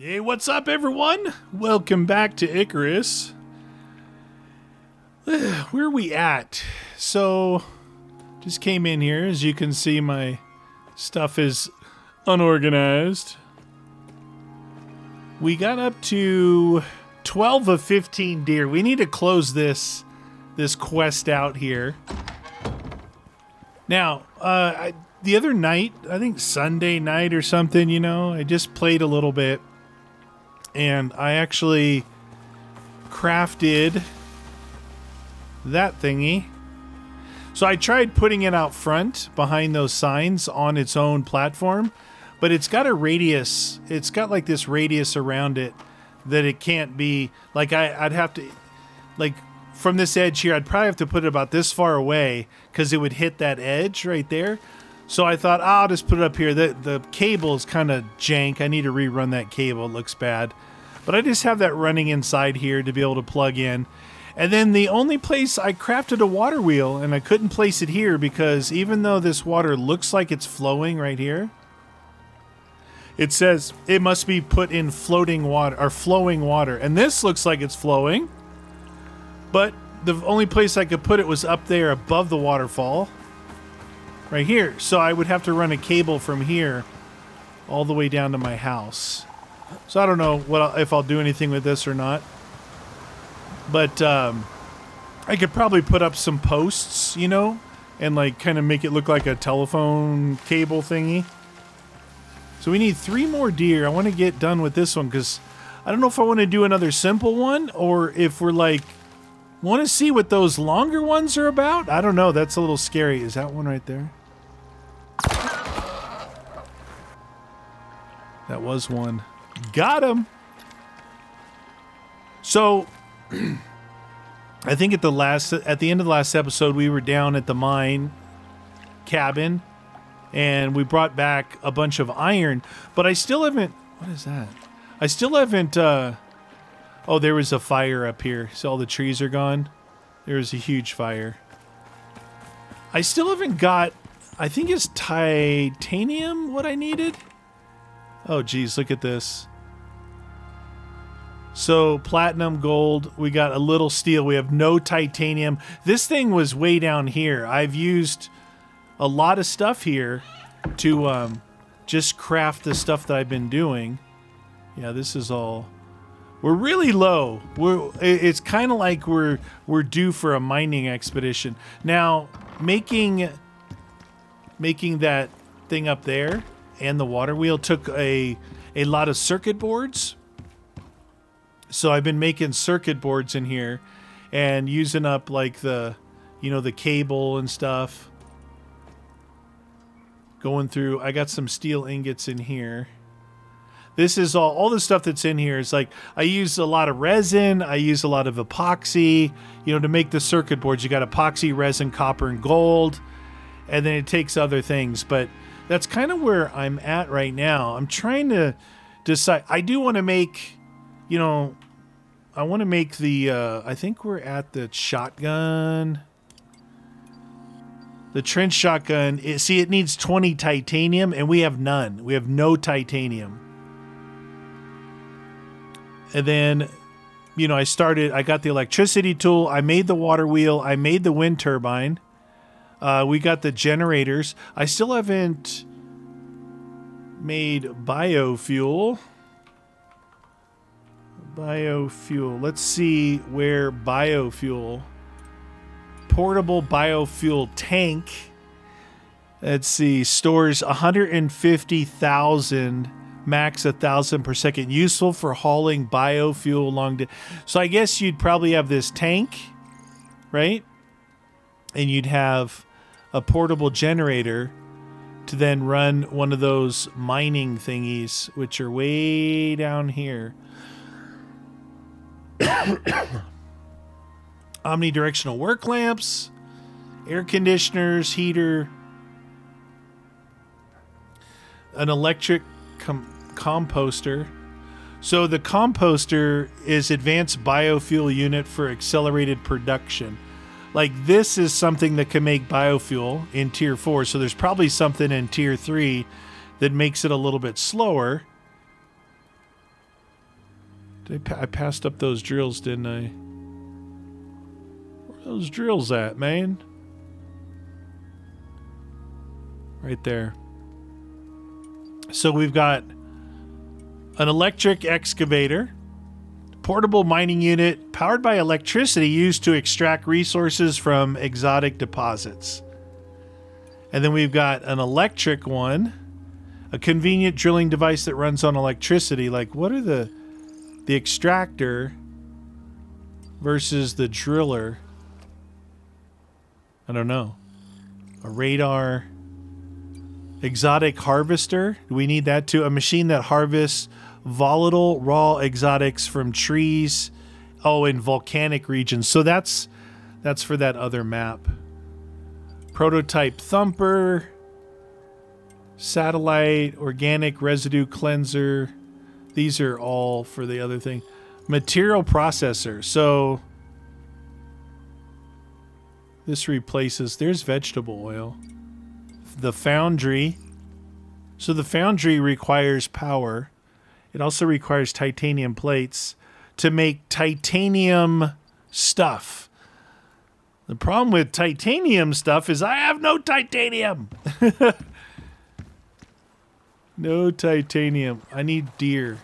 Hey, what's up, everyone? Welcome back to Icarus. Where are we at? So, just came in here. As you can see, my stuff is unorganized. We got up to 12 of 15 deer. We need to close this quest out here. Now, the other night, I think Sunday night or something, I just played a little bit. And I actually crafted that thingy. So I tried putting it out front behind those signs on its own platform, but it's got a radius. It's got like this radius around it that it can't be like I'd have to, like from this edge here, I'd probably have to put it about this far away because it would hit that edge right there. So I thought, I'll just put it up here. The cable is kind of jank. I need to rerun that cable. It looks bad. But I just have that running inside here to be able to plug in. And then the only place I crafted a water wheel, and I couldn't place it here because even though this water looks like it's flowing right here, it says it must be put in floating water or flowing water. And this looks like it's flowing. But the only place I could put it was up there above the waterfall. Right here. So I would have to run a cable from here all the way down to my house. So I don't know if I'll do anything with this or not. But I could probably put up some posts, and like kind of make it look like a telephone cable thingy. So we need 3 more deer. I want to get done with this one because I don't know if I want to do another simple one or if we're like want to see what those longer ones are about. I don't know. That's a little scary. Is that one right there? That was one. Got him. So, I think at the end of the last episode, we were down at the mine cabin, and we brought back a bunch of iron. But I still haven't. What is that? I still haven't. Oh, there was a fire up here. So all the trees are gone. There was a huge fire. I still haven't got. I think it's titanium what I needed. Oh, geez, look at this. So, platinum, gold, we got a little steel. We have no titanium. This thing was way down here. I've used a lot of stuff here to just craft the stuff that I've been doing. Yeah, this is all... We're really low. It's kind of like we're due for a mining expedition. Now, making that thing up there and the water wheel took a lot of circuit boards. So I've been making circuit boards in here and using up like the cable and stuff. Going through, I got some steel ingots in here. This is all the stuff that's in here is like, I use a lot of resin. I use a lot of epoxy, to make the circuit boards. You got epoxy, resin, copper, and gold. And then it takes other things. But that's kind of where I'm at right now. I'm trying to decide. I do want to make, I want to make the, I think we're at the shotgun. The trench shotgun. It needs 20 titanium, and we have none. We have no titanium. And then, I got the electricity tool. I made the water wheel. I made the wind turbine. We got the generators. I still haven't made biofuel. Let's see where biofuel. Portable biofuel tank. Let's see. Stores 150,000. Max 1,000 per second. Useful for hauling biofuel long. So I guess you'd probably have this tank, right? And you'd have a portable generator to then run one of those mining thingies, which are way down here. Omnidirectional work lamps, air conditioners, heater, an electric composter. So the composter is advanced biofuel unit for accelerated production. Like this is something that can make biofuel in tier 4. So there's probably something in tier 3 that makes it a little bit slower. I passed up those drills, didn't I? Where are those drills at, man? Right there. So we've got an electric excavator, portable mining unit powered by electricity used to extract resources from exotic deposits. And then we've got an electric one, a convenient drilling device that runs on electricity. Like, what are the extractor versus the driller? I don't know. A radar. Exotic harvester. Do we need that too? A machine that harvests volatile raw exotics from trees. Oh, in volcanic regions. So that's for that other map. Prototype thumper. Satellite. Organic residue cleanser. These are all for the other thing. Material processor. So this replaces... There's vegetable oil. The foundry. So the foundry requires power. It also requires titanium plates to make titanium stuff. The problem with titanium stuff is I have no titanium. No titanium. I need deer.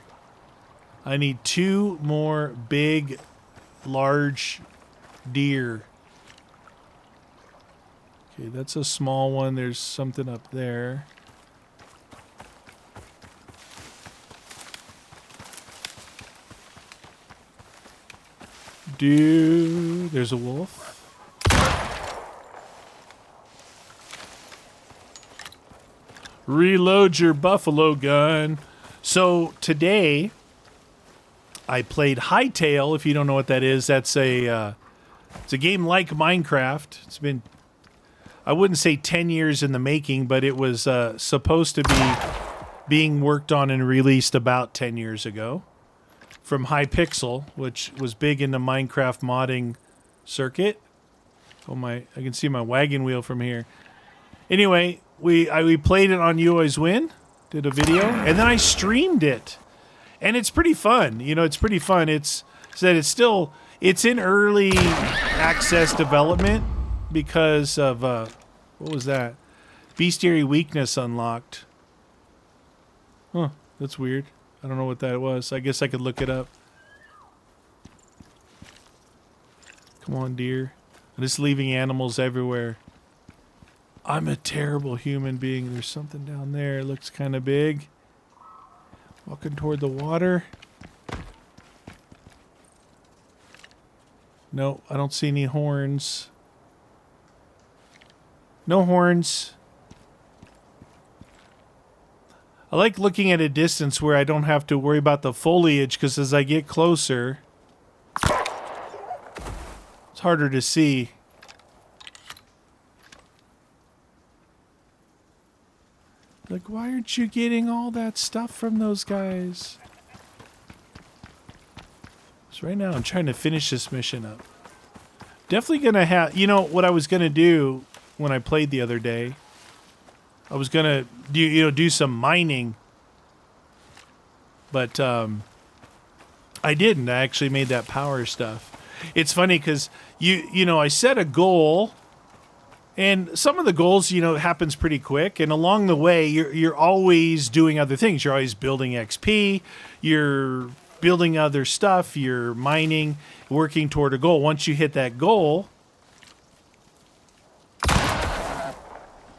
I need 2 more big, large deer. Okay, that's a small one. There's something up there. There's a wolf. Reload your buffalo gun. So today I played Hightail. If you don't know what that is, that's it's a game like Minecraft. It's been, I wouldn't say 10 years in the making, but it was supposed to be being worked on and released about 10 years ago from Hypixel, which was big in the Minecraft modding circuit. Oh I can see my wagon wheel from here. Anyway, we played it on You Always Win, did a video, and then I streamed it. And it's pretty fun. You know, it's pretty fun. It's in early access development because of what was that? Bestiary weakness unlocked. Huh, that's weird. I don't know what that was. I guess I could look it up. Come on, deer. I'm just leaving animals everywhere. I'm a terrible human being. There's something down there. It looks kind of big. Walking toward the water. No, I don't see any horns. No horns. I like looking at a distance where I don't have to worry about the foliage, because as I get closer, it's harder to see. Like, why aren't you getting all that stuff from those guys? So right now I'm trying to finish this mission up. Definitely gonna have, you know, what I was gonna do when I played the other day. I was gonna do some mining, but I didn't. I actually made that power stuff. It's funny because you know I set a goal. And some of the goals, you know, happens pretty quick. And along the way, you're always doing other things. You're always building XP. You're building other stuff. You're mining, working toward a goal. Once you hit that goal,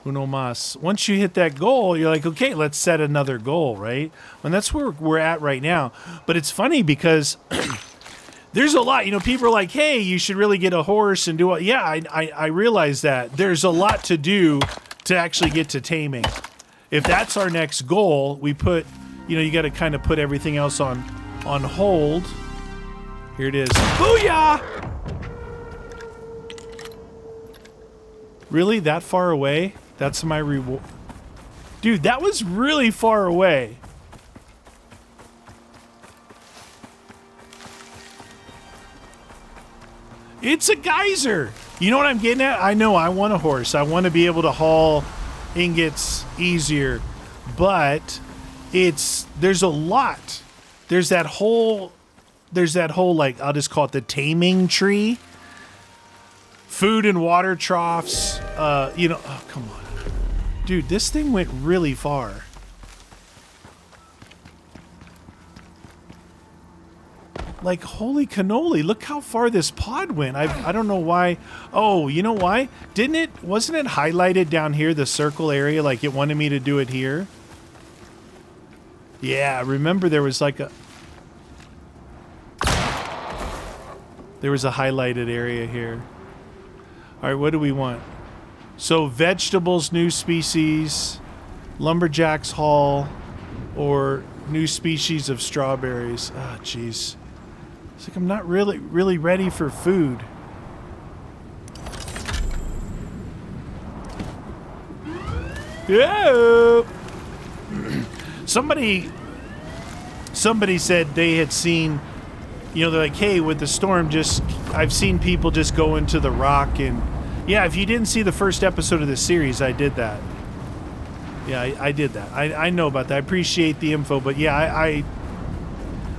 uno mas. Once you hit that goal, you're like, okay, let's set another goal, right? And that's where we're at right now. But it's funny because... There's a lot, you know, people are like, hey, you should really get a horse and do what? Yeah, I realize that. There's a lot to do to actually get to taming. If that's our next goal, we put, you know, you got to kind of put everything else on hold. Here it is. Booyah! Really? That far away? That's my reward. Dude, that was really far away. It's a geyser. You know what I'm getting at? I know I want a horse. I want to be able to haul ingots easier. But there's a lot. There's that whole there's that whole, like, I'll just call it the taming tree. Food and water troughs, oh, come on. Dude, this thing went really far. Like, holy cannoli, look how far this pod went. I don't know why. Oh, you know why? Wasn't it highlighted down here, the circle area, like it wanted me to do it here? Yeah, remember there was like a highlighted area here. All right, what do we want? So vegetables, new species, lumberjack's haul, or new species of strawberries. Ah, jeez. It's like I'm not really ready for food. Yeah. Somebody said they had seen, they're like, hey, with the storm, I've seen people just go into the rock. And yeah, if you didn't see the first episode of the series, I did that. Yeah, I did that. I know about that. I appreciate the info, but yeah,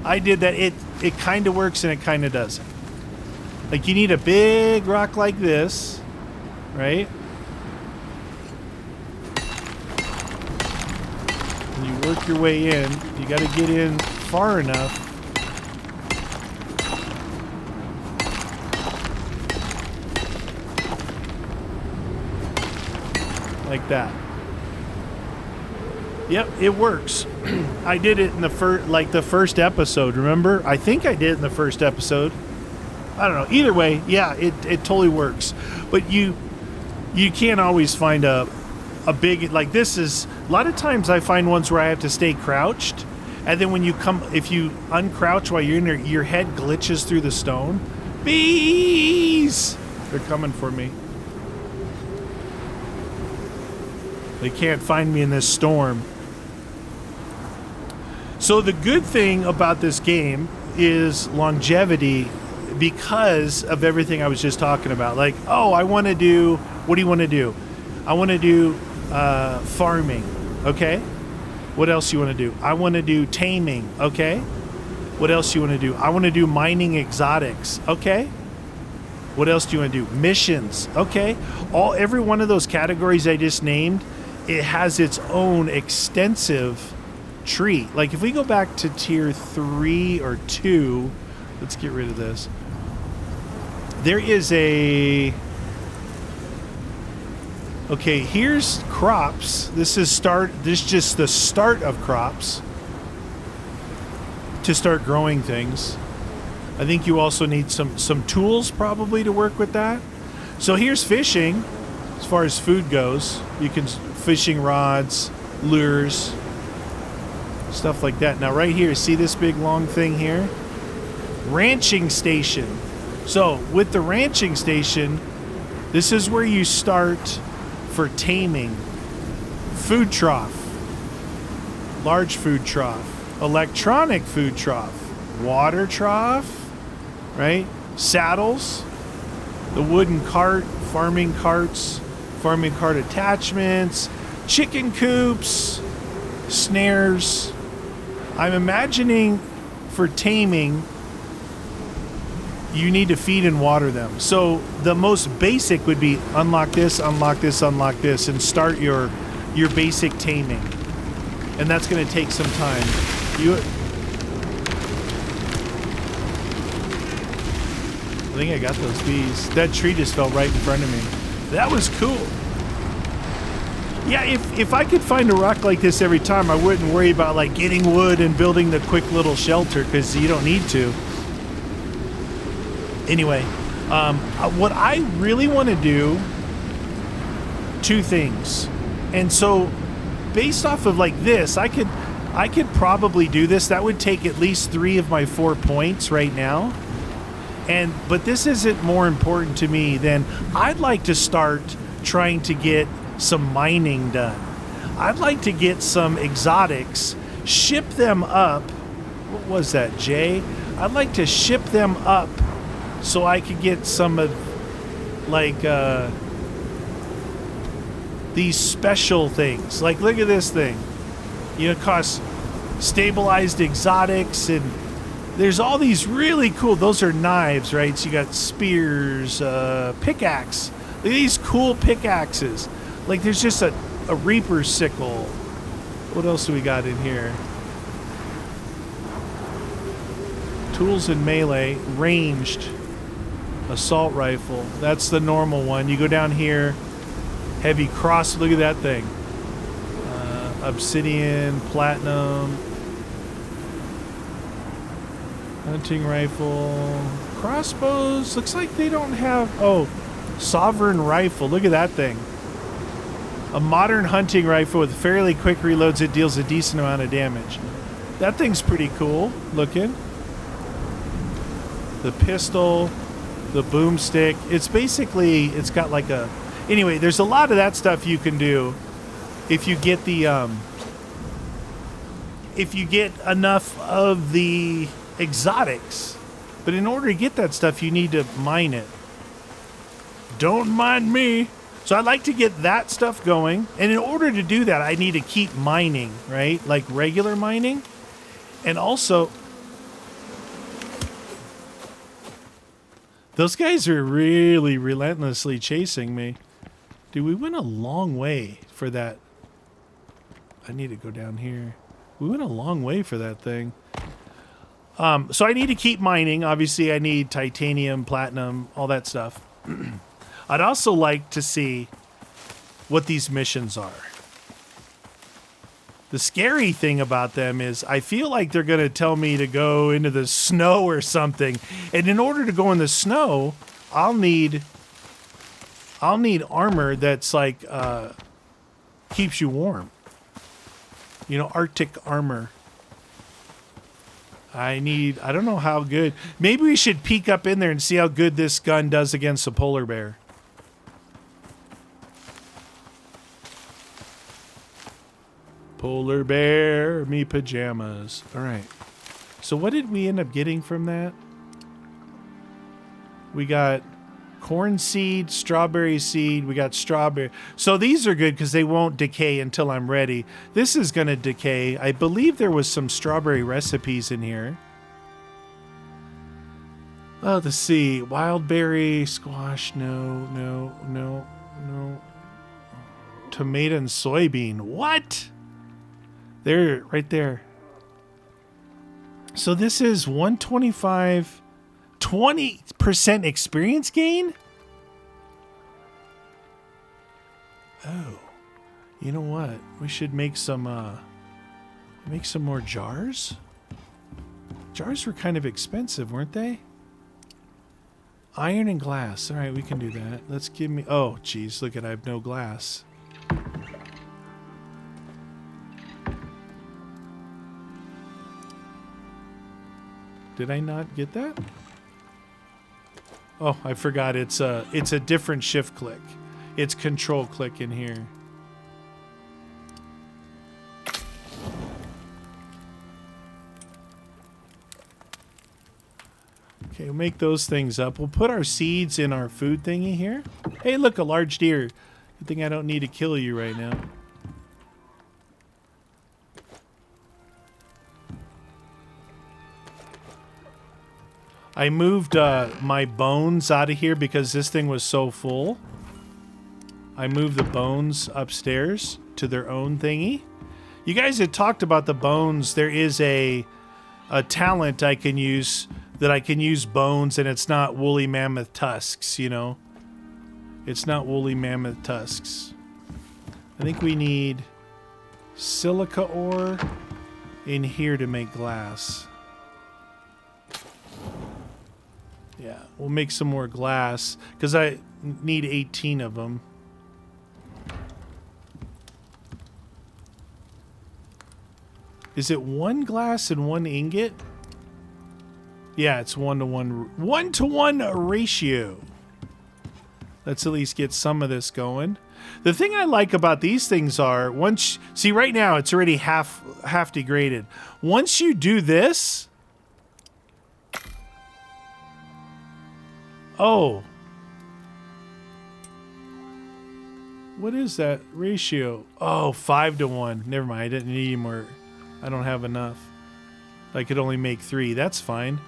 I did that. It kind of works and it kind of doesn't. Like, you need a big rock like this, right? And you work your way in. You got to get in far enough. Like that. Yep, it works. I did it in the first episode, remember? I think I did it in the first episode. I don't know. Either way, yeah, it totally works. But you can't always find a big, like this is, a lot of times I find ones where I have to stay crouched, and then when if you uncrouch while you're in there, your head glitches through the stone. Bees! They're coming for me. They can't find me in this storm. So the good thing about this game is longevity because of everything I was just talking about. Like, oh, what do you want to do? I want to do farming, okay? What else you want to do? I want to do taming, okay? What else you want to do? I want to do mining exotics, okay? What else do you want to do? Missions, okay? Every one of those categories I just named, it has its own extensive tree. Like if we go back to tier 3 or 2, let's get rid of this. There is okay, here's crops. This is just the start of crops to start growing things. I think you also need some tools probably to work with that. So here's fishing. As far as food goes, you can fishing rods, lures, stuff like that. Now right here, see this big long thing here? Ranching station. So with the ranching station, this is where you start for taming. Food trough, large food trough, electronic food trough, water trough, right? Saddles, the wooden cart, farming carts, farming cart attachments, chicken coops, snares. I'm imagining for taming, you need to feed and water them. So the most basic would be unlock this, unlock this, unlock this, and start your basic taming. And that's going to take some time. I think I got those bees. That tree just fell right in front of me. That was cool. Yeah, if I could find a rock like this every time, I wouldn't worry about like getting wood and building the quick little shelter, because you don't need to. Anyway, what I really want to do, two things. And so based off of like this, I could probably do this. That would take at least 3 of my 4 points right now. But this isn't more important to me than I'd like to start trying to get some mining done. I'd like to get some exotics, ship them up. What was that, Jay? I'd like to ship them up so I could get some of like these special things. Like, look at this thing. It costs stabilized exotics, and There's all these really cool, those are knives, right? So you got spears, pickaxe. Look at these cool pickaxes. Like there's just a reaper sickle. What else do we got in here? Tools and melee, ranged assault rifle. That's the normal one. You go down here, heavy cross, look at that thing. Obsidian, platinum, hunting rifle, crossbows. Looks like they don't have, oh, sovereign rifle. Look at that thing. A modern hunting rifle with fairly quick reloads that deals a decent amount of damage. That thing's pretty cool looking. The pistol, the boomstick. It's basically, it's got like a... Anyway, there's a lot of that stuff you can do if you get the... if you get enough of the exotics. But in order to get that stuff, you need to mine it. Don't mind me. So I'd like to get that stuff going. And in order to do that, I need to keep mining, right? Like regular mining. And also... Those guys are really relentlessly chasing me. Dude, we went a long way for that. I need to go down here. We went a long way for that thing. So I need to keep mining. Obviously, I need titanium, platinum, all that stuff. I'd also like to see what these missions are. The scary thing about them is I feel like they're going to tell me to go into the snow or something. And in order to go in the snow, I'll need armor that's like keeps you warm. You know, Arctic armor. I don't know how good. Maybe we should peek up in there and see how good this gun does against a polar bear. Polar bear, me pajamas. All right. So what did we end up getting from that? We got corn seed, strawberry seed. We got strawberry. So these are good because they won't decay until I'm ready. This is going to decay. I believe there was some strawberry recipes in here. Oh, let's see. Wild berry, squash. No. Tomato and soybean. What? There, right there. So this is 125, 20% experience gain? Oh, you know what? We should make some more jars. Jars were kind of expensive, weren't they? Iron and glass. All right, we can do that. Let's give me... Oh, geez, look at I have no glass. Did I not get that? Oh, I forgot. It's a different shift click. It's control click in here. Okay, we'll make those things up. We'll put our seeds in our food thingy here. Hey, look, a large deer. Good thing I don't need to kill you right now. I moved my bones out of here because this thing was so full. I moved the bones upstairs to their own thingy. You guys had talked about the bones. There is a talent I can use that I can use bones, and it's not woolly mammoth tusks, you know? It's not woolly mammoth tusks. I think we need silica ore in here to make glass. Yeah, we'll make some more glass because I need 18 of them. Is it one glass and one ingot? Yeah, it's 1-to-1. 1-to-1 ratio. Let's at least get some of this going. The thing I like about these things are see right now it's already half degraded. Once you do this. Oh. What is that ratio? Oh, 5-to-1. Never mind. I didn't need any more. I don't have enough. I could only make 3. That's fine.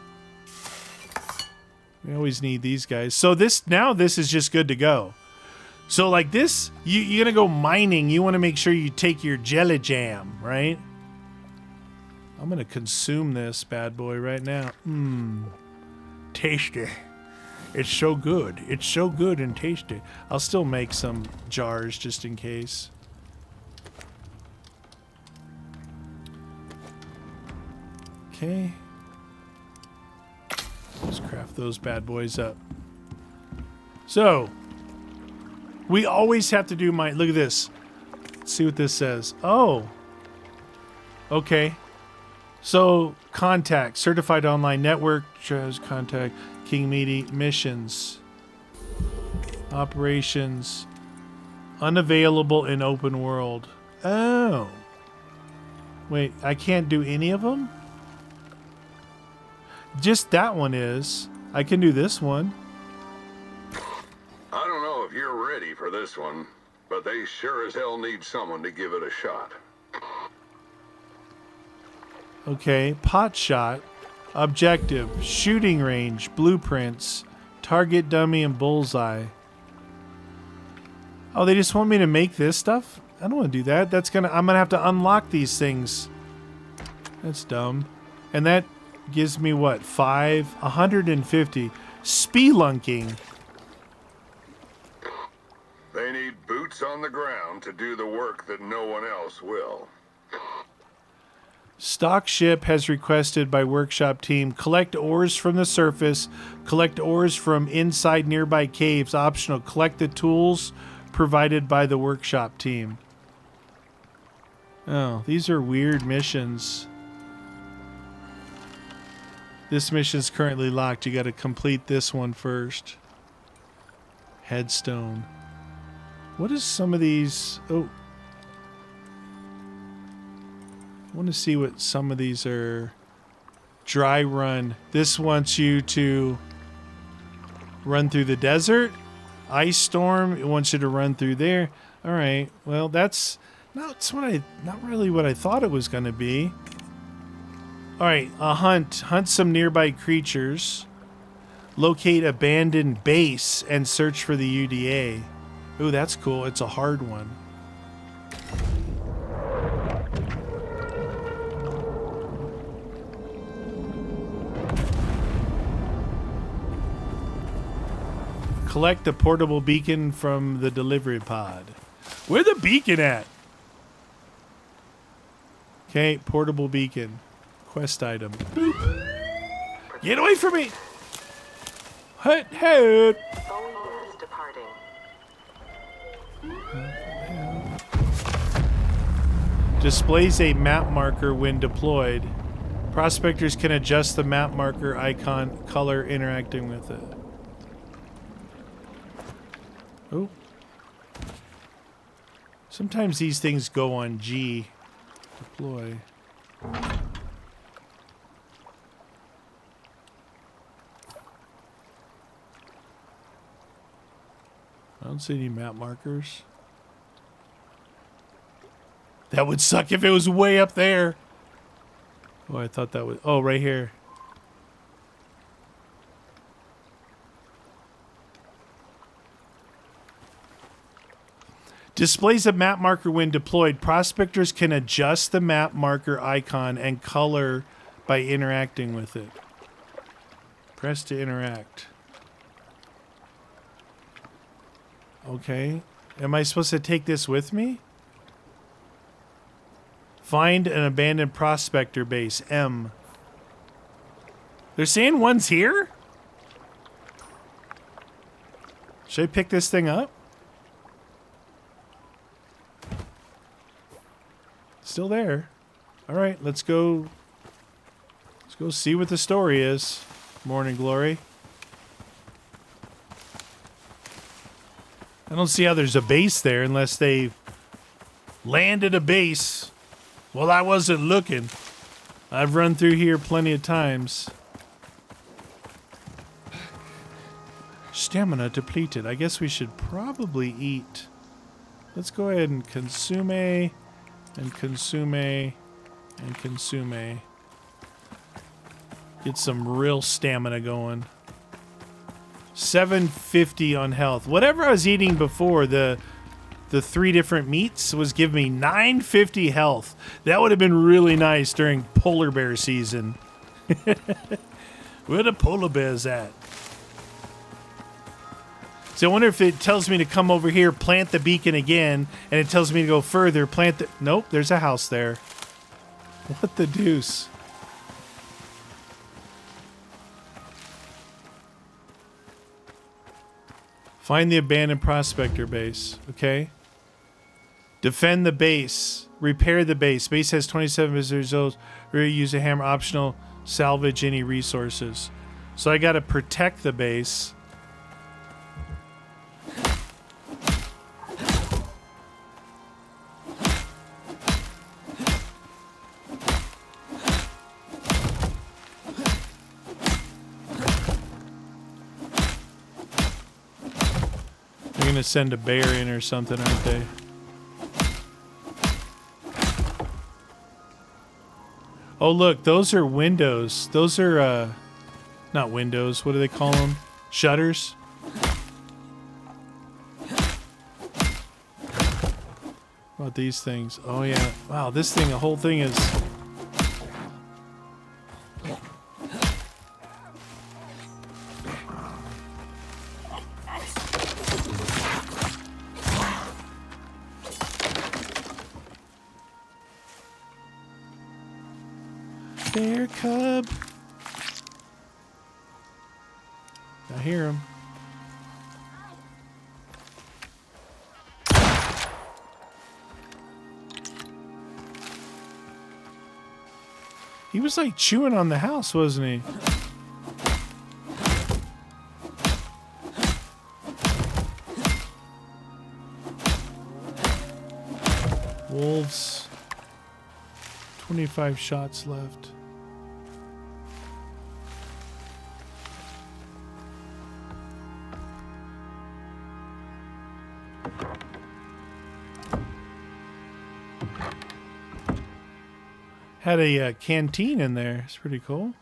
We always need these guys. So this is just good to go. So like this, you're going to go mining. You want to make sure you take your jelly jam, right? I'm going to consume this bad boy right now. Tasty. It's so good. It's so good and tasty. I'll still make some jars just in case. Okay. Let's craft those bad boys up. So, we always have to do look at this. Let's see what this says. Oh. Okay. So, contact, certified online network, shows contact, King Meaty, missions, operations, unavailable in open world. Oh. Wait, I can't do any of them? Just that one is. I can do this one. I don't know if you're ready for this one, but they sure as hell need someone to give it a shot. Okay, pot shot, objective, shooting range, blueprints, target dummy, and bullseye. Oh, they just want me to make this stuff? I don't want to do that. I'm gonna have to unlock these things. That's dumb. And that gives me what? 150. Spelunking. They need boots on the ground to do the work that no one else will. Stock ship has requested by workshop team. Collect ores from the surface. Collect ores from inside nearby caves. Optional. Collect the tools provided by the workshop team. Oh, these are weird missions. This mission's currently locked. You got to complete this one first. Headstone. What is some of these? Oh. I want to see what some of these are. Dry run. This wants you to run through the desert. Ice storm. It wants you to run through there. All right. Well, that's not really what I thought it was going to be. All right. A hunt. Hunt some nearby creatures. Locate abandoned base and search for the UDA. Ooh, that's cool. It's a hard one. Collect the portable beacon from the delivery pod. Where's the beacon at? Okay, portable beacon. Quest item. Boop. Get away from me! Hut, hut! Displays a map marker when deployed. Prospectors can adjust the map marker icon color interacting with it. Oh. Sometimes these things go on G. Deploy. I don't see any map markers. That would suck if it was way up there. Oh, I thought that was... Oh, right here. Displays a map marker when deployed. Prospectors can adjust the map marker icon and color by interacting with it. Press to interact. Okay. Am I supposed to take this with me? Find an abandoned prospector base. M. They're saying one's here? Should I pick this thing up? Still there. All right, let's go. Let's go see what the story is. Morning Glory. I don't see how there's a base there unless they landed a base. Well, I wasn't looking. I've run through here plenty of times. Stamina depleted. I guess we should probably eat. Let's go ahead and consume and consume and consume. Get some real stamina going. 750 on health. Whatever I was eating before, the 3 different meats was giving me 950 health. That would have been really nice during polar bear season. Where the polar bears at? So I wonder if it tells me to come over here, plant the beacon again, and it tells me to go further, plant the... Nope, there's a house there. What the deuce? Find the abandoned prospector base. Okay. Defend the base. Repair the base. Base has 27 visitors. Use a hammer. Optional. Salvage any resources. So I got to protect the base. They're going to send a bear in or something, aren't they? Oh, look, those are windows. Those are, not windows. What do they call them? Shutters? What about these things? Oh, yeah. Wow, this thing, the whole thing is... Bear cub. I hear him. He was like chewing on the house, wasn't he? Wolves. 25 shots left. Had a canteen in there. It's pretty cool.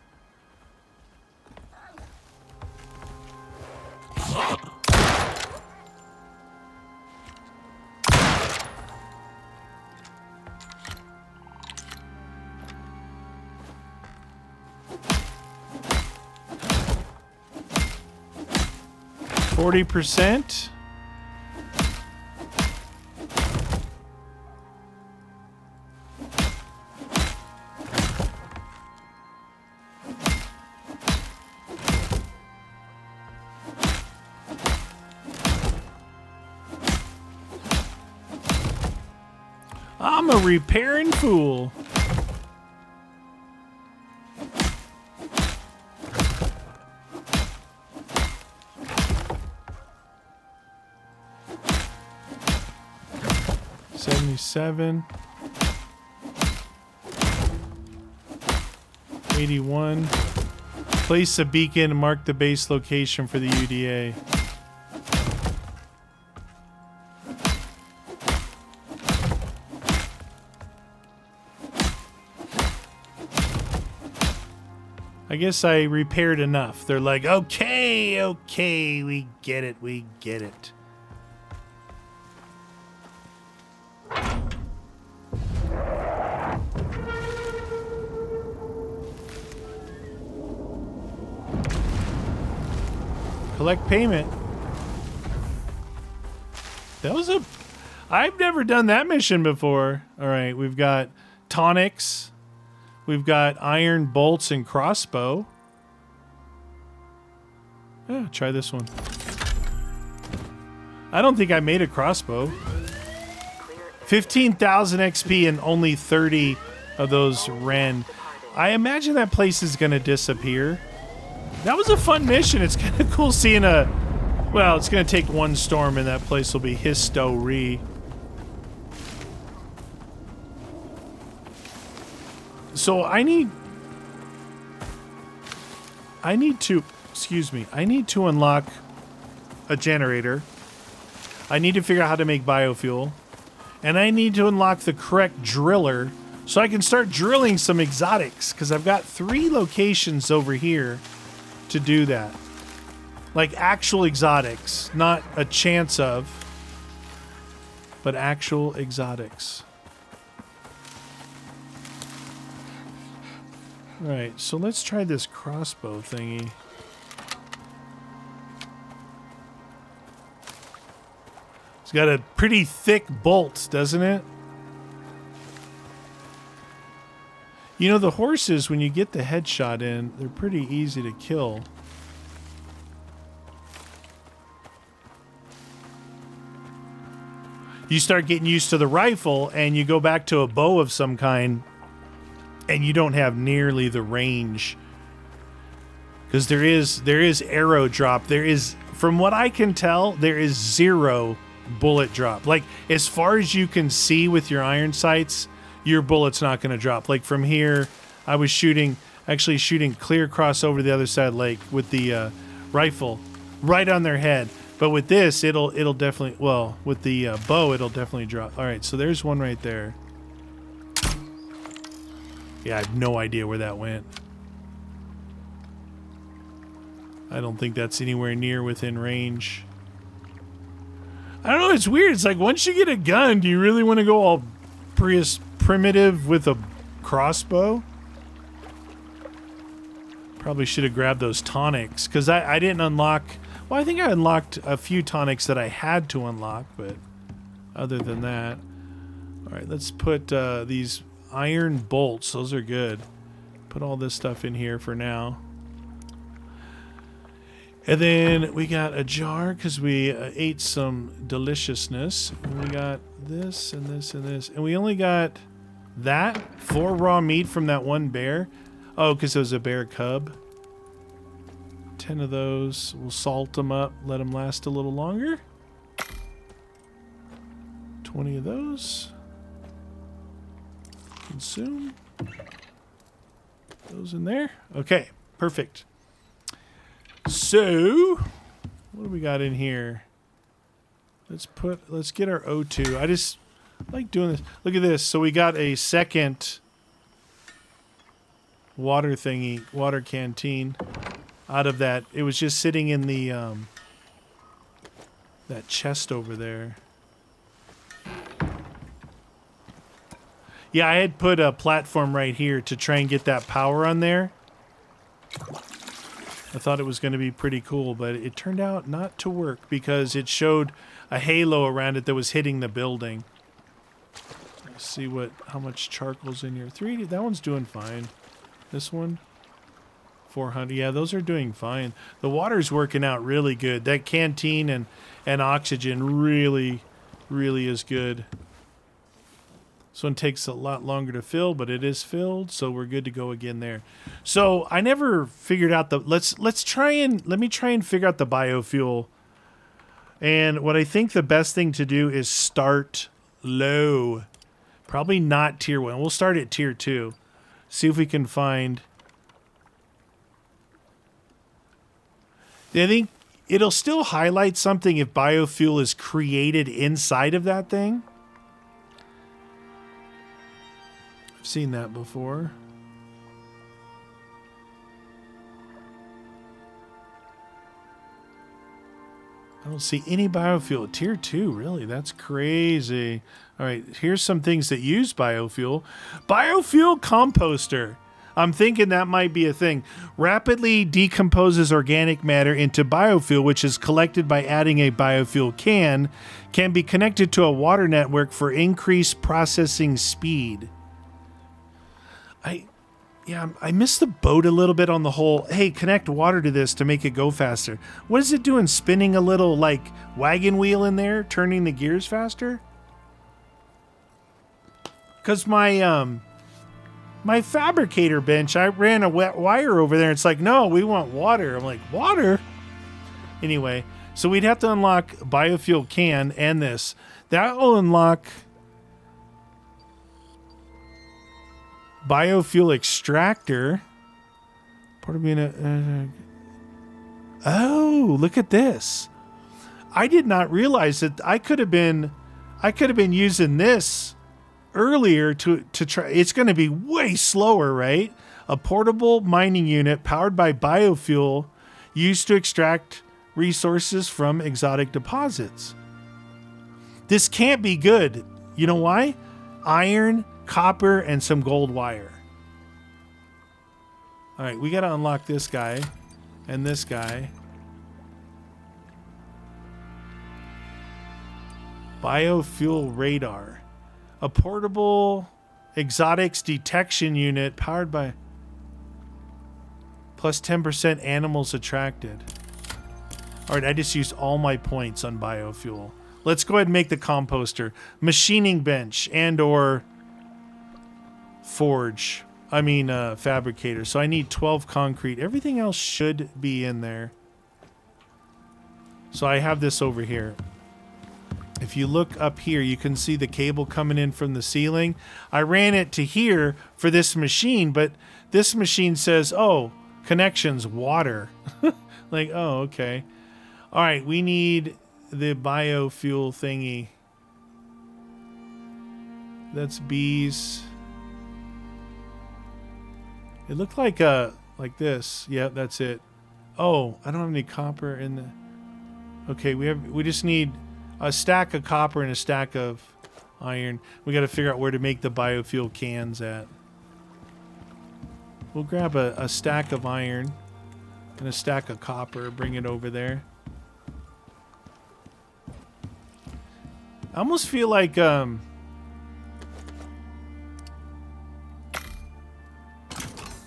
%. I'm a repairing fool. $77. 81. Place a beacon and mark the base location for the UDA. I guess I repaired enough. They're like, okay, we get it, we get it. Collect payment. That was a... I've never done that mission before. All right, we've got tonics. We've got iron bolts and crossbow. Yeah, try this one. I don't think I made a crossbow. 15,000 XP and only 30 of those ran. I imagine that place is going to disappear. That was a fun mission. It's kind of cool seeing a... Well, it's going to take one storm and that place will be history. So I need to, excuse me, I need to unlock a generator. I need to figure out how to make biofuel. And I need to unlock the correct driller So I can start drilling some exotics, because I've got 3 locations over here to do that. Like actual exotics, not a chance of, but actual exotics. Alright, so let's try this crossbow thingy. It's got a pretty thick bolt, doesn't it? You know, the horses, when you get the headshot in, they're pretty easy to kill. You start getting used to the rifle, and you go back to a bow of some kind, and you don't have nearly the range. Because there is arrow drop. There is, from what I can tell, there is 0 bullet drop. Like, as far as you can see with your iron sights, your bullet's not going to drop. Like from here, I was actually shooting clear across over the other side of the lake with the rifle right on their head. But with this, it'll definitely, well, with the bow, it'll definitely drop. All right, so there's one right there. Yeah, I have no idea where that went. I don't think that's anywhere near within range. I don't know, it's weird. It's like, once you get a gun, do you really want to go all primitive with a crossbow? Probably should have grabbed those tonics, because I didn't unlock... Well, I think I unlocked a few tonics that I had to unlock, but other than that... Alright, let's put these iron bolts. Those are good. Put all this stuff in here for now. And then we got a jar, because we ate some deliciousness. And we got this and this and this. And we only got that 4 raw meat from that one bear. Oh, because it was a bear cub. 10 of those. We'll salt them up, let them last a little longer. 20 of those. Consume. Those in there. Okay, perfect. So, what do we got in here? Let's get our O2. I just like doing this. Look at this. So we got a second water thingy, water canteen out of that. It was just sitting in the that chest over there. Yeah, I had put a platform right here to try and get that power on there. I thought it was going to be pretty cool, but it turned out not to work because it showed a halo around it that was hitting the building. Let's see how much charcoal's in here. 3, that one's doing fine. This one, 400. Yeah, those are doing fine. The water's working out really good. That canteen and oxygen really, really is good. This one takes a lot longer to fill, but it is filled, so we're good to go again there. So I never figured out let me try and figure out the biofuel. And what I think the best thing to do is start low. Probably not tier 1. We'll start at tier 2. See if we can find... I think it'll still highlight something if biofuel is created inside of that thing. I've seen that before. I don't see any biofuel. Tier 2, really? That's crazy. All right, here's some things that use biofuel. Biofuel composter. I'm thinking that might be a thing. Rapidly decomposes organic matter into biofuel, which is collected by adding a biofuel can be connected to a water network for increased processing speed. I missed the boat a little bit on the whole, hey, connect water to this to make it go faster. What is it doing? Spinning a little, like, wagon wheel in there? Turning the gears faster? Because my fabricator bench, I ran a wet wire over there. It's like, no, we want water. I'm like, water? Anyway, so we'd have to unlock biofuel can and this. That will unlock... biofuel extractor. Part of being oh, look at this. I did not realize that I could have been using this earlier to try. It's going to be way slower, right? A portable mining unit powered by biofuel used to extract resources from exotic deposits. This can't be good. You know why? Iron, copper, and some gold wire. All right, we got to unlock this guy and this guy. Biofuel radar. A portable exotics detection unit powered by plus 10% animals attracted. All right, I just used all my points on biofuel. Let's go ahead and make the composter. Machining bench and or forge. Fabricator. So I need 12 concrete. Everything else should be in there. So I have this over here. If you look up here, you can see the cable coming in from the ceiling. I ran it to here for this machine, but this machine says, oh, connections, water. Like, oh, okay. All right, we need the biofuel thingy. That's bees. It looked like this. Yeah, that's it. Oh, I don't have any copper in the... Okay, we just need a stack of copper and a stack of iron. We got to figure out where to make the biofuel cans at. We'll grab a stack of iron and a stack of copper, bring it over there. I almost feel like let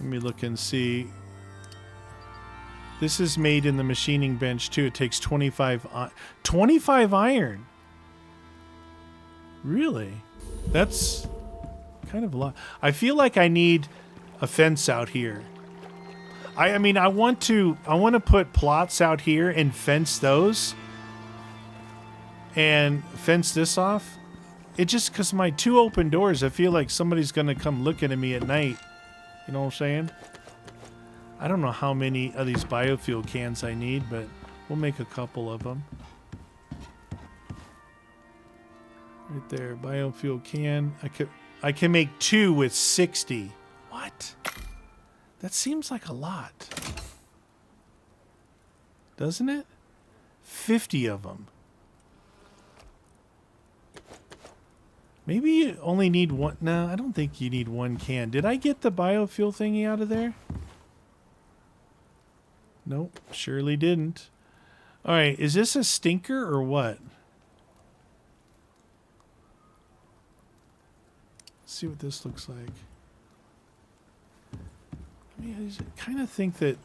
me look and see. This is made in the machining bench too. It takes 25 iron. Really? That's kind of a lot. I feel like I need a fence out here. I want to put plots out here and fence those and fence this off. It just because my 2 open doors, I feel like somebody's gonna come looking at me at night. You know what I'm saying? I don't know how many of these biofuel cans I need, but we'll make a couple of them. Right there, biofuel can. I can make 2 with 60. What? That seems like a lot. Doesn't it? 50 of them. Maybe you only need one. No, I don't think you need 1 can. Did I get the biofuel thingy out of there? Nope, surely didn't. All right, is this a stinker or what? Let's see what this looks like. I kind of think that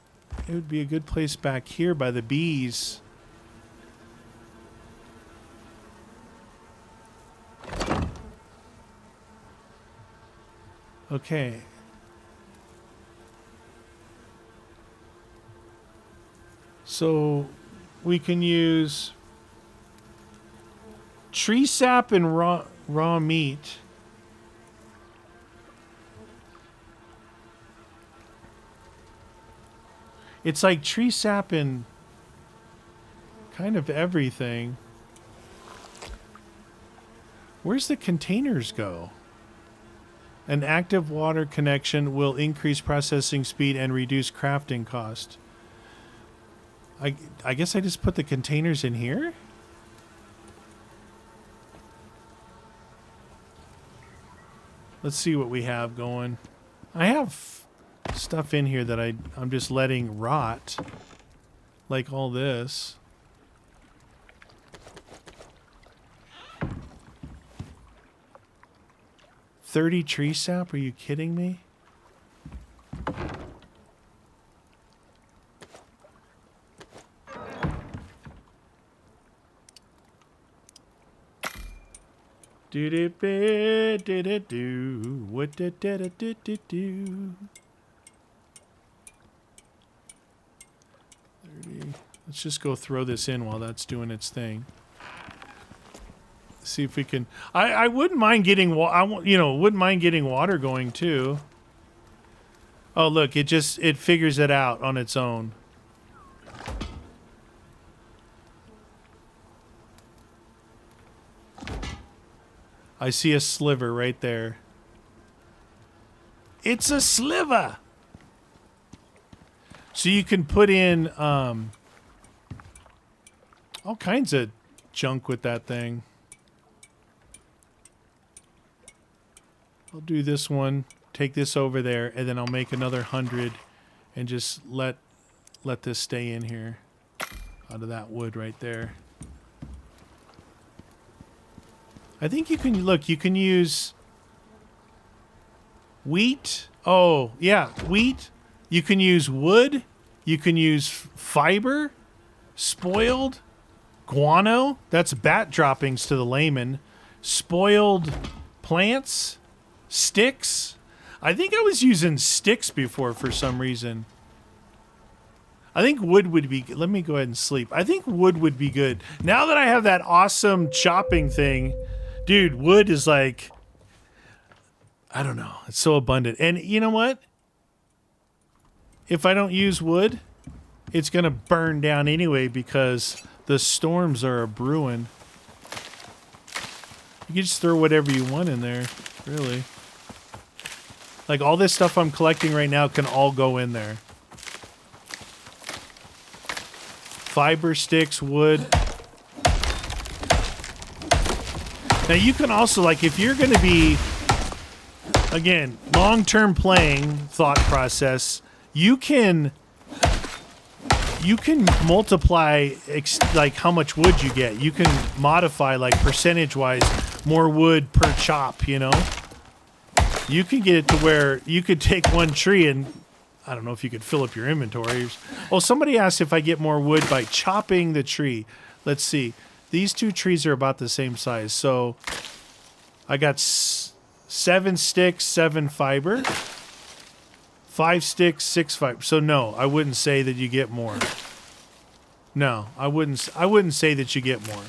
it would be a good place back here by the bees. Okay. So we can use tree sap and raw meat. It's like tree sap and kind of everything. Where's the containers go? An active water connection will increase processing speed and reduce crafting cost. I guess I just put the containers in here? Let's see what we have going. I have stuff in here that I'm just letting rot. Like all this. $30 tree sap? Are you kidding me? Do-do-do-do-do. What do-do-do-do-do. 30. Let's just go throw this in while that's doing its thing. See if we can. I wouldn't mind getting wouldn't mind getting water going too. Oh look, it figures it out on its own. I see a sliver right there. It's a sliver. So you can put in all kinds of junk with that thing. I'll do this one, take this over there, and then I'll make another 100 and just let this stay in here out of that wood right there. I think you can, look, you can use wheat. Oh, yeah, wheat. You can use wood. You can use fiber, spoiled, guano. That's bat droppings to the layman. Spoiled plants, sticks. I think I was using sticks before for some reason. I think wood would be... Let me go ahead and sleep. I think wood would be good. Now that I have that awesome chopping thing, dude, wood is like... I don't know. It's so abundant. And you know what? If I don't use wood, it's going to burn down anyway because the storms are a-brewing. You can just throw whatever you want in there, really. Like, all this stuff I'm collecting right now can all go in there. Fiber sticks, wood. Now, you can also, like, if you're going to be, again, long-term playing thought process... You can multiply like how much wood you get. You can modify like percentage-wise more wood per chop, you know? You can get it to where you could take one tree and I don't know if you could fill up your inventory. Oh, somebody asked if I get more wood by chopping the tree. Let's see. These two trees are about the same size. So I got 7 sticks, 7 fiber. 5 sticks, 6 fiber. So no, I wouldn't say that you get more. No, I wouldn't say that you get more.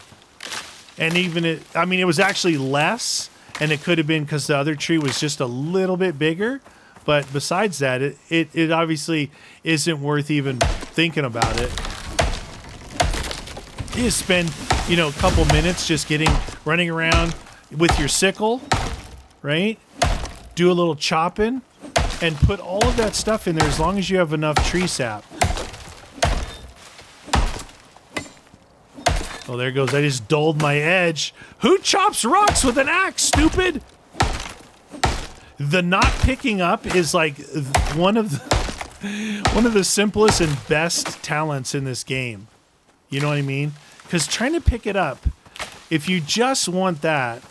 And even it was actually less, and it could have been because the other tree was just a little bit bigger. But besides that, it obviously isn't worth even thinking about it. You just spend, a couple minutes just running around with your sickle, right? Do a little chopping. And put all of that stuff in there as long as you have enough tree sap. Oh, there it goes. I just dulled my edge. Who chops rocks with an axe, stupid? The not picking up is like one of the simplest and best talents in this game. You know what I mean? Because trying to pick it up, if you just want that...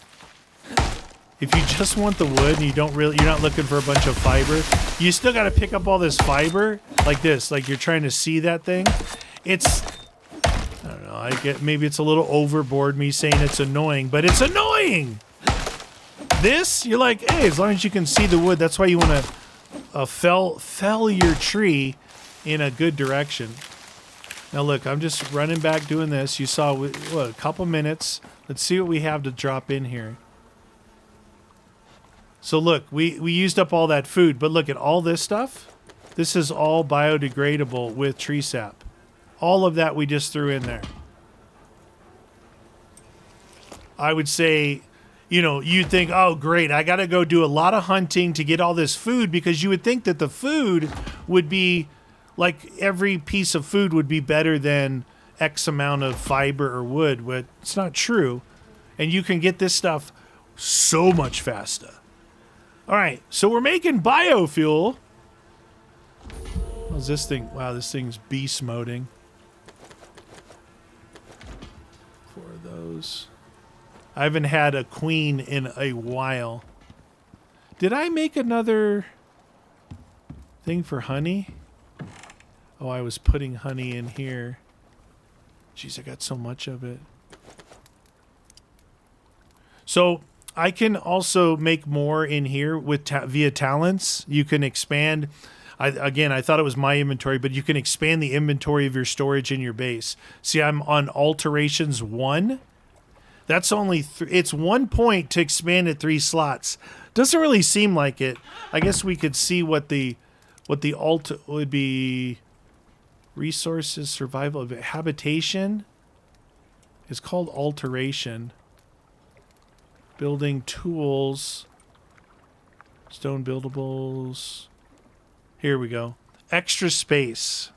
If you just want the wood and you're not looking for a bunch of fiber, you still got to pick up all this fiber like this, like you're trying to see that thing. I don't know, maybe it's a little overboard me saying it's annoying, but it's annoying. This, you're like, hey, as long as you can see the wood, that's why you want to fell your tree in a good direction. Now look, I'm just running back doing this. You saw, a couple minutes. Let's see what we have to drop in here. So look, we used up all that food, but look at all this stuff. This is all biodegradable with tree sap. All of that we just threw in there. I would say, you'd think, oh, great, I got to go do a lot of hunting to get all this food because you would think that the food would be, like every piece of food would be better than X amount of fiber or wood, but it's not true. And you can get this stuff so much faster. All right, so we're making biofuel. How's this thing? Wow, this thing's beast moding. 4 of those. I haven't had a queen in a while. Did I make another thing for honey? Oh, I was putting honey in here. Jeez, I got so much of it. So... I can also make more in here with via talents. You can expand. I thought it was my inventory, but you can expand the inventory of your storage in your base. See, I'm on alterations 1. That's only it's 1 point to expand it 3 slots. Doesn't really seem like it. I guess we could see what the alt would be. Resources, survival, habitation. It's called alteration. Building tools. Stone buildables. Here we go. Extra space.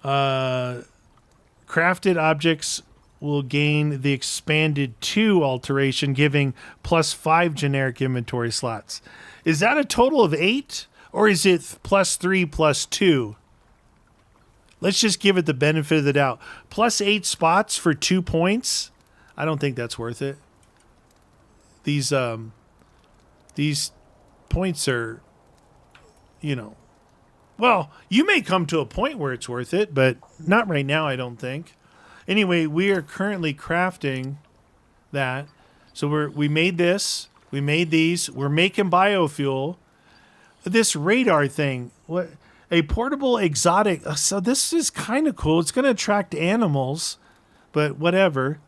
Crafted objects will gain the expanded 2 alteration, giving +5 generic inventory slots. Is that a total of 8? Or is it +3 +2? Let's just give it the benefit of the doubt. +8 spots for 2 points? I don't think that's worth it. These points are, you know, well, you may come to a point where it's worth it, but not right now, I don't think. Anyway, we are currently crafting that. So we made this. We made these. We're making biofuel. This radar thing, what a portable exotic. So this is kind of cool. It's going to attract animals, but whatever.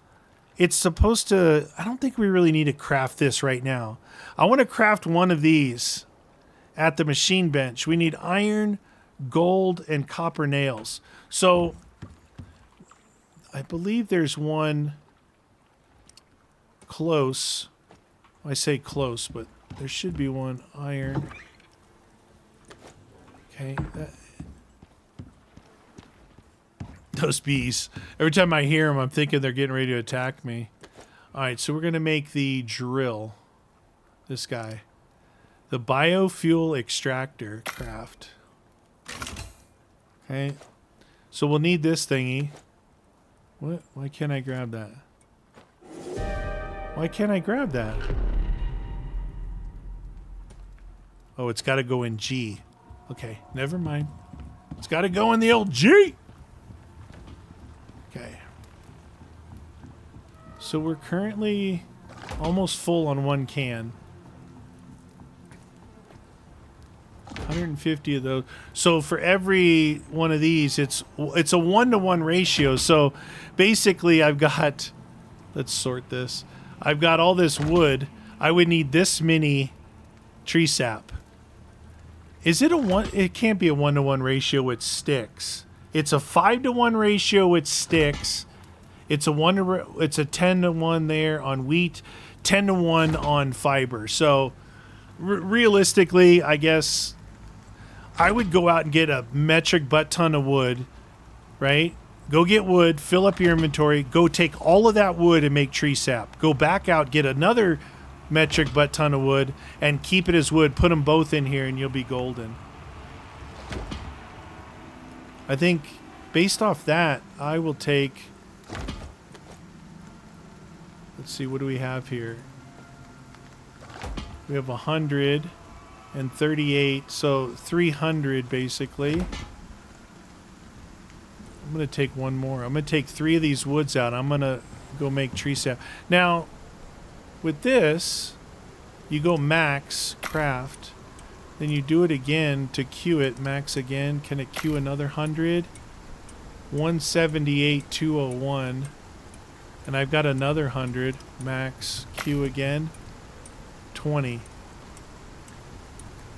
It's supposed to. I don't think we really need to craft this right now. I want to craft one of these at the machine bench. We need iron, gold, and copper nails. So I believe there's one close. I say close, but there should be one iron. Okay. Those bees. Every time I hear them, I'm thinking they're getting ready to attack me. All right, so we're going to make the drill. This guy. The biofuel extractor craft. Okay. So we'll need this thingy. What? Why can't I grab that? Why can't I grab that? Oh, it's got to go in G. Okay, never mind. It's got to go in the old G. Okay. So we're currently almost full on one can. 150 of those. So for every one of these, it's a 1-to-1 ratio. So basically I've got, let's sort this. I've got all this wood. I would need this many tree sap. Is it a one? It can't be a 1-to-1 ratio with sticks. It's a 5-to-1 ratio with sticks. It's a 10-to-1 there on wheat, 10-to-1 on fiber. So realistically, I guess I would go out and get a metric butt ton of wood, right? Go get wood, fill up your inventory, go take all of that wood and make tree sap. Go back out, get another metric butt ton of wood and keep it as wood. Put them both in here and you'll be golden. I think based off that, I will take, let's see, what do we have here? We have 138, so 300 basically. I'm going to take one more. I'm going to take 3 of these woods out. I'm going to go make tree sap. Now, with this, you go max, craft, then you do it again to queue it, max again. Can it queue another 100? 178, 201. And I've got another 100, max, queue again, 20.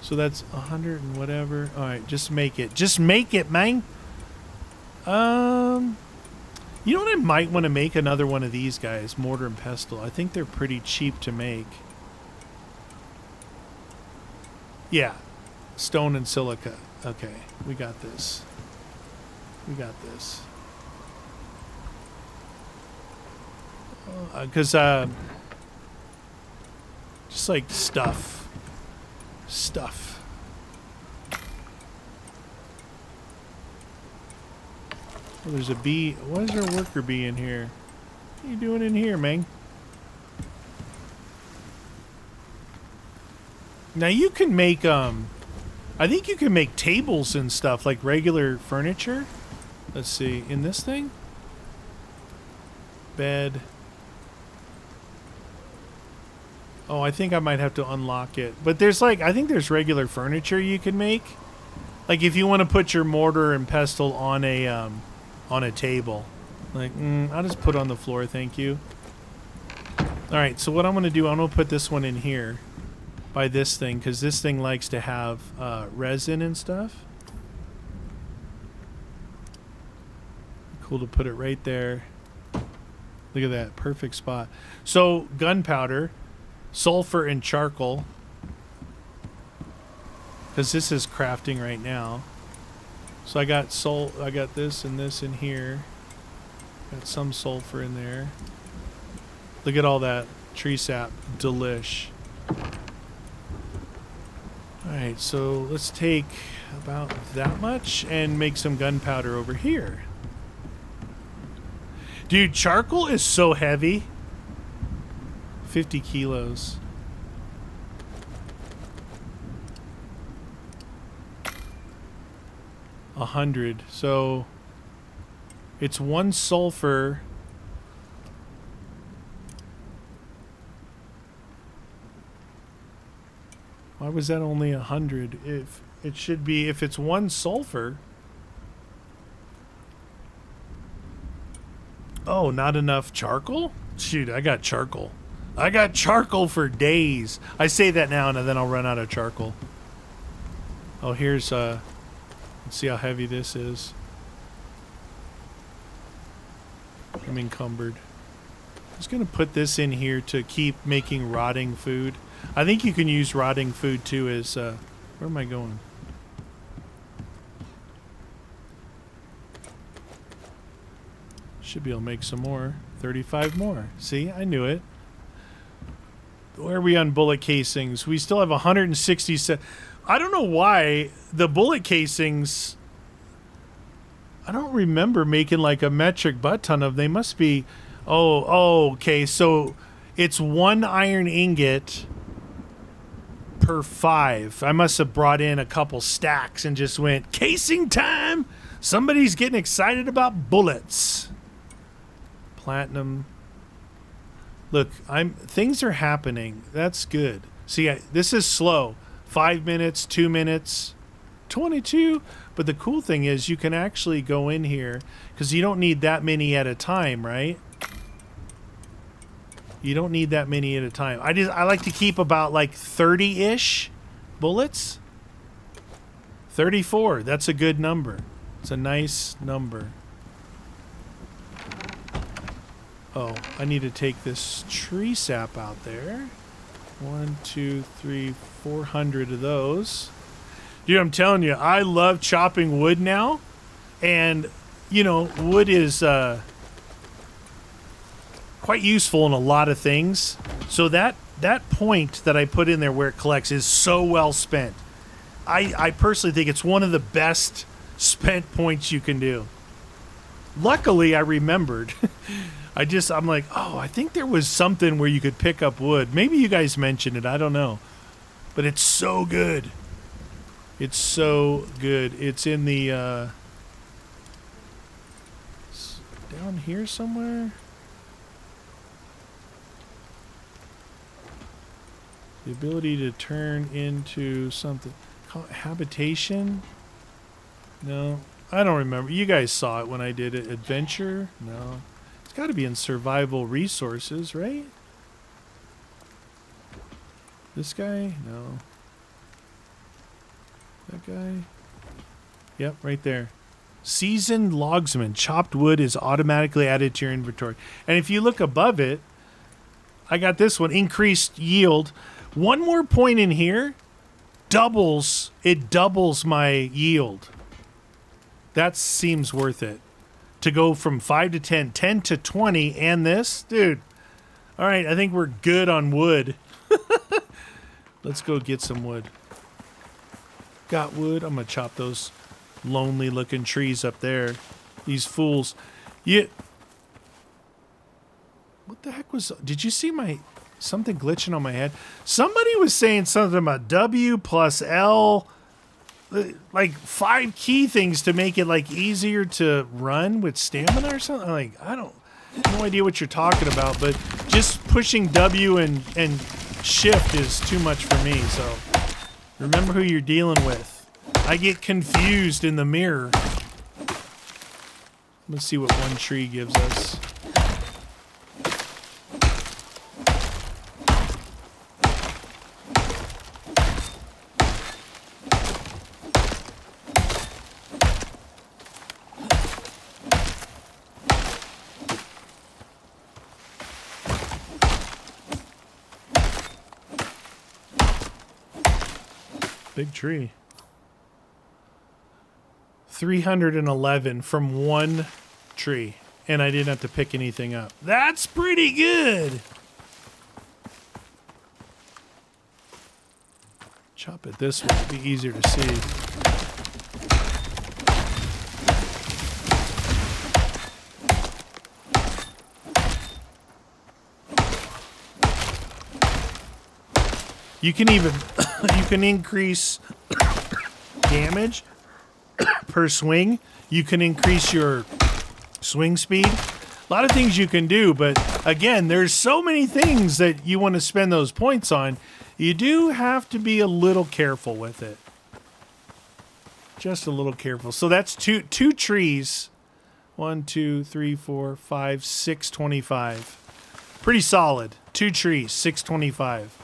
So that's 100 and whatever. All right, just make it. Just make it, man. You know what? I might want to make another one of these guys, mortar and pestle. I think they're pretty cheap to make. Yeah, stone and silica. Okay, we got this. We got this. Because just like stuff. Oh, there's a bee. Why is there a worker bee in here? What are you doing in here, man? Now you can make, I think you can make tables and stuff, like regular furniture. Let's see, in this thing? Bed. Oh, I think I might have to unlock it. But there's like, I think there's regular furniture you can make. Like if you want to put your mortar and pestle on a table. Like, I'll just put it on the floor, thank you. Alright, so what I'm going to do, I'm going to put this one in here. By this thing, because this thing likes to have resin and stuff. Cool to put it right there. Look at that. Perfect spot. So, gunpowder, sulfur, and charcoal. Because this is crafting right now. So I got I got this and this in here. Got some sulfur in there. Look at all that tree sap. Delish. Alright, so let's take about that much and make some gunpowder over here. Dude, charcoal is so heavy. 50 kilos. A 100. So it's 1 sulfur. Why was that only 100? If it should be, if it's 1 sulfur. Oh, not enough charcoal? Shoot, I got charcoal. I got charcoal for days. I say that now and then I'll run out of charcoal. Oh, here's let's see how heavy this is. I'm encumbered. I'm just gonna put this in here to keep making rotting food. I think you can use rotting food too as where am I going? Should be able to make some more. 35 more. See, I knew it. Where are we on bullet casings? We still have 167. I don't know why the bullet casings, I don't remember making like a metric butt ton of. They must be, okay. So it's 1 iron ingot per 5. I must have brought in a couple stacks and just went, casing time. Somebody's getting excited about bullets. Platinum. Look, things are happening. That's good. See, this is slow. 5 minutes, 2 minutes, 22. But the cool thing is you can actually go in here because you don't need that many at a time, right? You don't need that many at a time. I like to keep about like 30-ish bullets. 34. That's a good number. It's a nice number. Oh, I need to take this tree sap out there. 1, 2, 3, 400 of those. Dude, I'm telling you, I love chopping wood now. And, you know, wood is quite useful in a lot of things. So that point that I put in there where it collects is so well spent. I personally think it's one of the best spent points you can do. Luckily, I remembered. I'm like, oh, I think there was something where you could pick up wood. Maybe you guys mentioned it. I don't know. But it's so good. It's so good. It's in the, down here somewhere. The ability to turn into something. Habitation? No. I don't remember. You guys saw it when I did it. Adventure? No. It's got to be in survival resources, right? This guy? No. That guy? Yep, right there. Seasoned logsman. Chopped wood is automatically added to your inventory. And if you look above it, I got this one. Increased yield. One more point in here doubles my yield. That seems worth it. To go from 5 to 10, 10 to 20, and this, dude. All right, I think we're good on wood. Let's go get some wood. Got wood. I'm gonna chop those lonely-looking trees up there. These fools. Yeah. What the heck was? Did you see something glitching on my head? Somebody was saying something about W plus L. Like 5 key things to make it like easier to run with stamina or something. Like, I have no idea what you're talking about, but just pushing W and shift is too much for me. So remember who you're dealing with. I get confused in the mirror. Let's see what one tree gives us. big tree. 311 from one tree, and I didn't have to pick anything up. That's pretty good. Chop it this way, it'll be easier to see. You can even you can increase damage per swing. You can increase your swing speed. A lot of things you can do, but again, there's so many things that you want to spend those points on. You do have to be a little careful with it. Just a little careful. So that's two trees. 1, 2, 3, 4, 5, 625. Pretty solid. 2 trees, 625.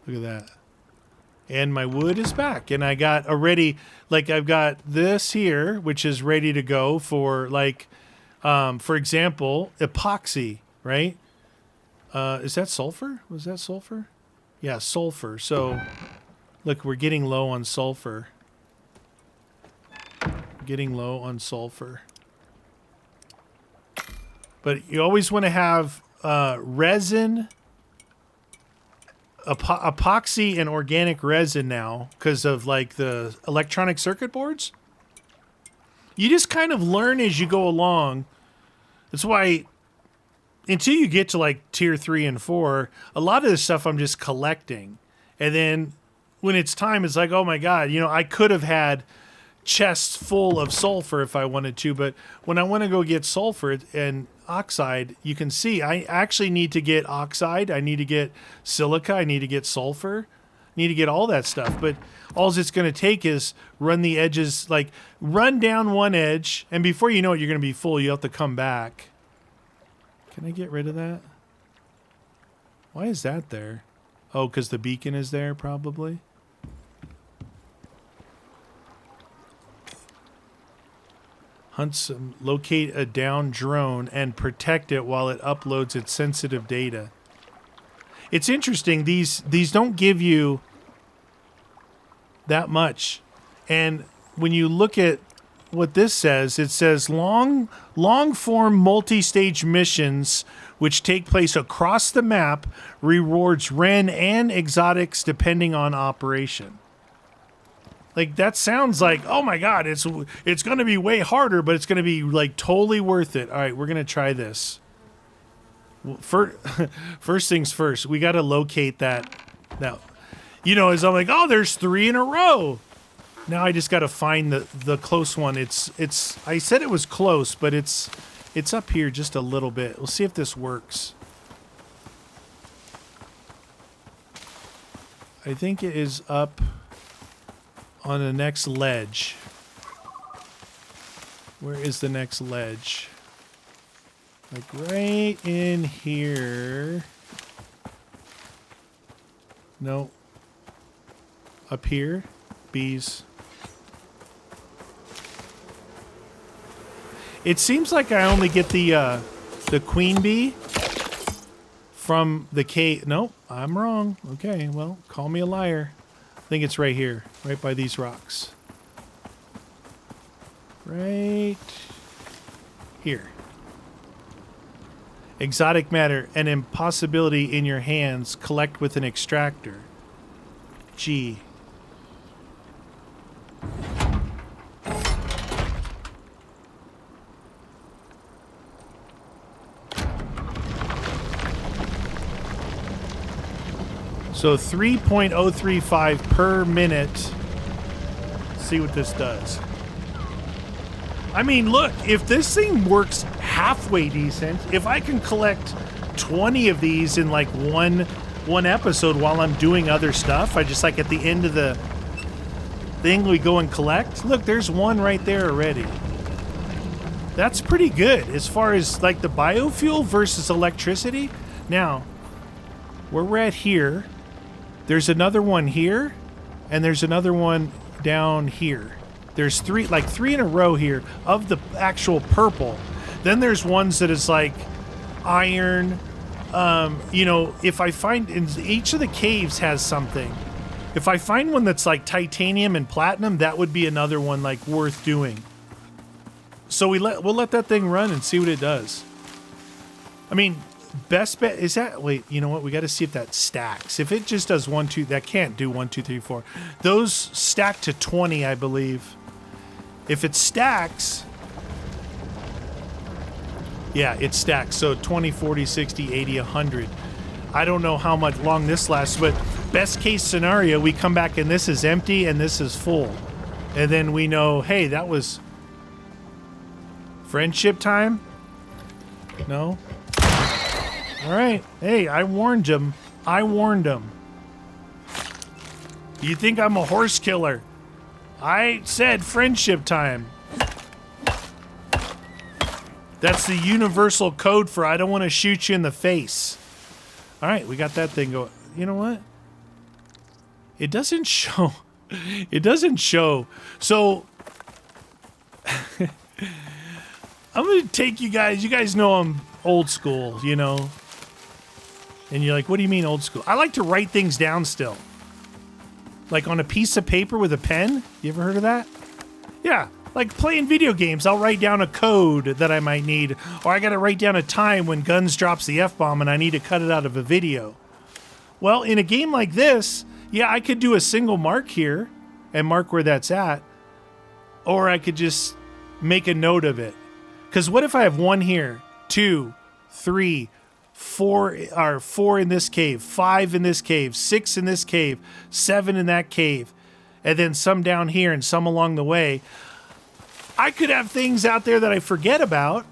Look at that. And my wood is back. And I got already, like, I've got this here, which is ready to go for, like, for example, epoxy, right? Is that sulfur? Was that sulfur? Yeah, sulfur. So, look, we're getting low on sulfur. Getting low on sulfur. But you always want to have resin, epoxy and organic resin now because of like the electronic circuit boards. You just kind of learn as you go along. That's why until you get to like tier 3 and 4, a lot of this stuff I'm just collecting. And then when it's time, it's like, oh my God, you know, I could have had chests full of sulfur if I wanted to, but when I want to go get sulfur and oxide, you can see I actually need to get oxide, I need to get silica, I need to get sulfur, I need to get all that stuff. But all it's going to take is run the edges, like run down one edge, and before you know it, you're going to be full. You have to come back. Can I get rid of that? Why is that there? Oh, because the beacon is there, probably. Locate a downed drone and protect it while it uploads its sensitive data. It's interesting. These don't give you that much. And when you look at what this says, it says long form multi-stage missions which take place across the map rewards Ren and exotics depending on operation. Like, that sounds like, oh my God, it's going to be way harder, but it's going to be, like, totally worth it. All right, we're going to try this. First things first, we got to locate that. Now, you know, as I'm like, oh, there's 3 in a row. Now I just got to find the close one. It's I said it was close, but it's up here just a little bit. We'll see if this works. I think it is up on the next ledge. Where is the next ledge? Like right in here. No. Up here. Bees. It seems like I only get the queen bee from the cave. Nope, I'm wrong. Okay, well, call me a liar. I think it's right here, right by these rocks. Right here. Exotic matter, an impossibility in your hands. Collect with an extractor. G. So 3.035 per minute. Let's see what this does. I mean, look, if this thing works halfway decent, if I can collect 20 of these in like one episode while I'm doing other stuff, I just like at the end of the thing we go and collect. Look, there's one right there already. That's pretty good as far as like the biofuel versus electricity. Now, where we're at here, there's another one here, and there's another one down here. There's three in a row here of the actual purple. Then there's ones that is like iron. You know, if I find in each of the caves has something. If I find one that's like titanium and platinum, that would be another one like worth doing. So we'll let that thing run and see what it does. I mean, best bet is that. Wait, you know what? We got to see if that stacks. If it just does 1, 2, that can't do 1, 2, 3, 4. Those stack to 20, I believe. If it stacks, yeah, it stacks. So 20, 40, 60, 80, 100. I don't know how much long this lasts, but best case scenario, we come back and this is empty and this is full, and then we know, hey, that was friendship time. No. All right. Hey, I warned him. You think I'm a horse killer? I said friendship time. That's the universal code for I don't want to shoot you in the face. All right, we got that thing going. You know what? It doesn't show. It doesn't show. So I'm going to take you guys know I'm old school, you know. And you're like, what do you mean old school? I like to write things down still. Like on a piece of paper with a pen. You ever heard of that? Yeah, like playing video games. I'll write down a code that I might need. Or I got to write down a time when Guns drops the F-bomb and I need to cut it out of a video. Well, in a game like this, yeah, I could do a single mark here and mark where that's at. Or I could just make a note of it. Because what if I have 1 here, 2, 3, 4, or 4 in this cave, 5 in this cave, 6 in this cave, 7 in that cave, and then some down here and some along the way. I could have things out there that I forget about.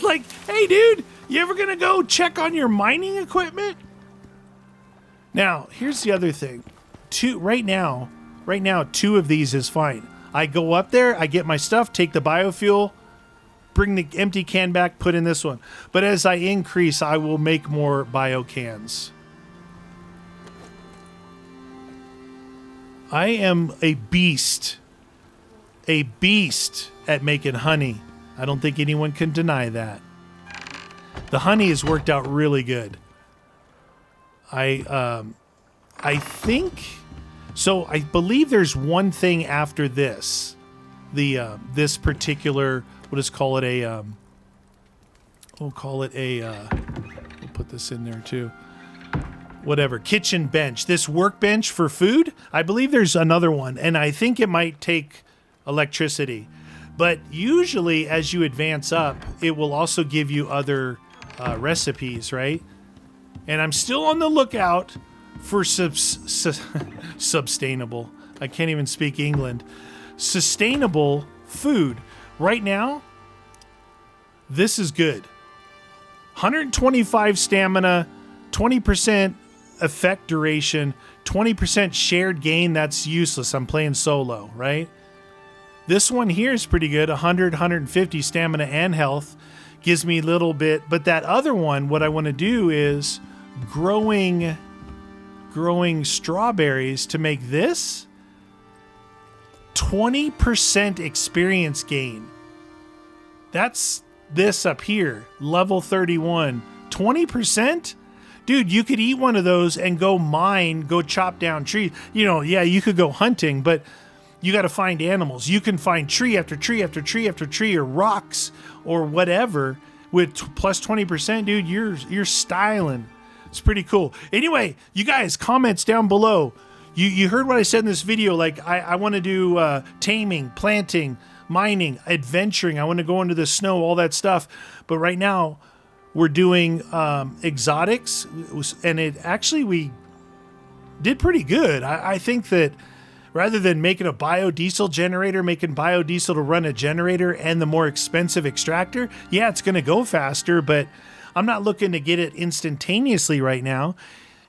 Like, hey, dude, you ever gonna go check on your mining equipment? Now, here's the other thing. Right now, 2 of these is fine. I go up there, I get my stuff, take the biofuel, bring the empty can back, put in this one. But as I increase, I will make more bio cans. I am a beast at making honey. I don't think anyone can deny that. The honey has worked out really good. I think so. I believe there's one thing after this. This particular, we'll just call it a, we'll put this in there too. Whatever, kitchen bench. This workbench for food, I believe there's another one, and I think it might take electricity. But usually as you advance up, it will also give you other recipes, right? And I'm still on the lookout for sustainable. I can't even speak England. Sustainable food. Right now, this is good. 125 stamina, 20% effect duration, 20% shared gain. That's useless. I'm playing solo, right? This one here is pretty good. 100, 150 stamina and health. Gives me a little bit. But that other one, what I want to do is growing strawberries to make this 20% experience gain. That's this up here, level 31. 20%? Dude, you could eat one of those and go mine, go chop down trees. You know, yeah, you could go hunting, but you got to find animals. You can find tree after tree after tree after tree, or rocks or whatever with plus 20%. Dude, you're styling. It's pretty cool. Anyway, you guys, comments down below. You heard what I said in this video. Like, I want to do taming, planting, mining, adventuring. I want to go into the snow, all that stuff. But right now, we're doing exotics, and we did pretty good. I think that rather than making a biodiesel generator, making biodiesel to run a generator and the more expensive extractor, yeah, it's going to go faster, but I'm not looking to get it instantaneously right now.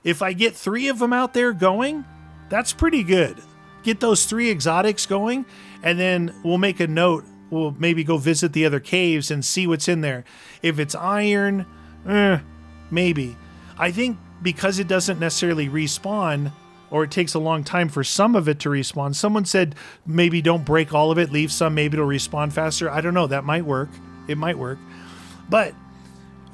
If I get 3 of them out there going, that's pretty good. Get those 3 exotics going, and then we'll make a note. We'll maybe go visit the other caves and see what's in there. If it's iron, maybe. I think because it doesn't necessarily respawn, or it takes a long time for some of it to respawn. Someone said maybe don't break all of it, leave some, maybe it'll respawn faster. I don't know. That might work. It might work. But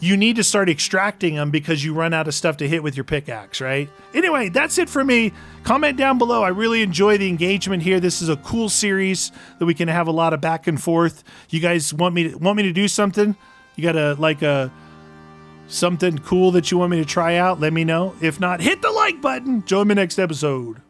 you need to start extracting them because you run out of stuff to hit with your pickaxe, right? Anyway, that's it for me. Comment down below. I really enjoy the engagement here. This is a cool series that we can have a lot of back and forth. You guys want me to do something? You got a something cool that you want me to try out? Let me know. If not, hit the like button. Join me next episode.